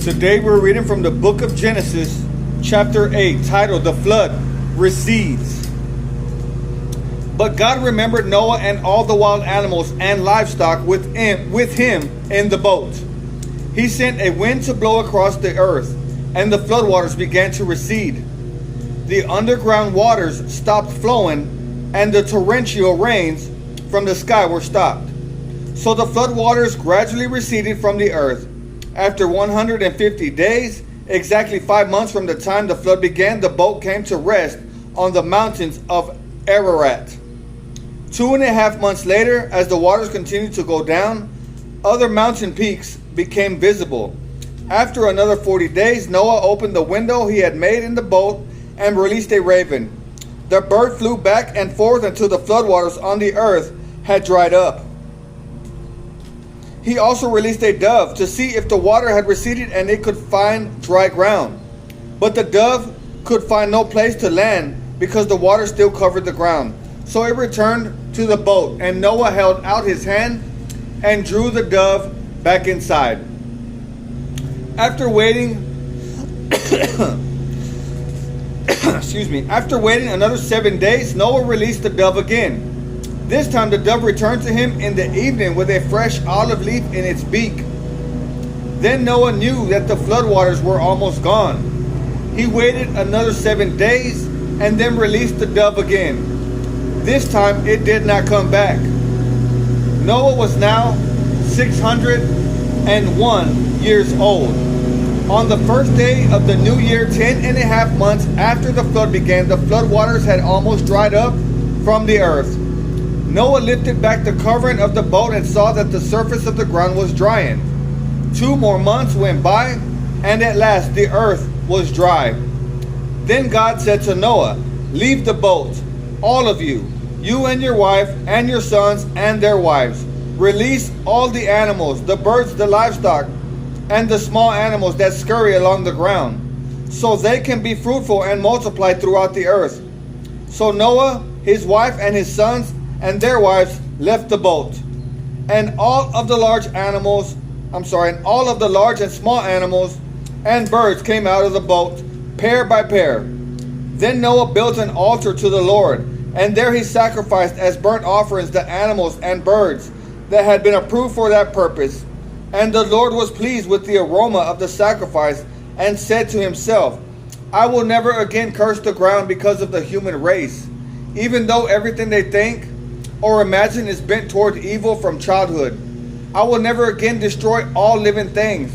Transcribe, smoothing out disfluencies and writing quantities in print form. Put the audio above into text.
Today we're reading from the book of Genesis, chapter 8, titled The Flood Recedes. But God remembered Noah and all the wild animals and livestock with him in the boat. He sent a wind to blow across the earth, and the floodwaters began to recede. The underground waters stopped flowing, and the torrential rains from the sky were stopped. So the floodwaters gradually receded from the earth. After 150 days, exactly 5 months from the time the flood began, the boat came to rest on the mountains of Ararat. 2.5 months later, as the waters continued to go down, other mountain peaks became visible. After another 40 days, Noah opened the window he had made in the boat and released a raven. The bird flew back and forth until the floodwaters on the earth had dried up. He also released a dove to see if the water had receded and it could find dry ground. But the dove could find no place to land because the water still covered the ground. So it returned to the boat, and Noah held out his hand and drew the dove back inside. After waiting After waiting another 7 days, Noah released the dove again. This time the dove returned to him in the evening with a fresh olive leaf in its beak. Then Noah knew that the floodwaters were almost gone. He waited another 7 days and then released the dove again. This time it did not come back. Noah was now 601 years old. On the first day of the new year, 10.5 months after the flood began, the floodwaters had almost dried up from the earth. Noah lifted back the covering of the boat and saw that the surface of the ground was drying. 2 more months went by, and at last the earth was dry. Then God said to Noah, "Leave the boat, all of you, you and your wife and your sons and their wives. Release all the animals, the birds, the livestock, and the small animals that scurry along the ground, so they can be fruitful and multiply throughout the earth." So Noah, his wife, and his sons and their wives left the boat, and all of the large and small animals and birds came out of the boat, pair by pair. Then Noah built an altar to the Lord, and there he sacrificed as burnt offerings the animals and birds that had been approved for that purpose. And the Lord was pleased with the aroma of the sacrifice, and said to himself, "I will never again curse the ground because of the human race, even though everything they think or imagine is bent toward evil from childhood. I will never again destroy all living things.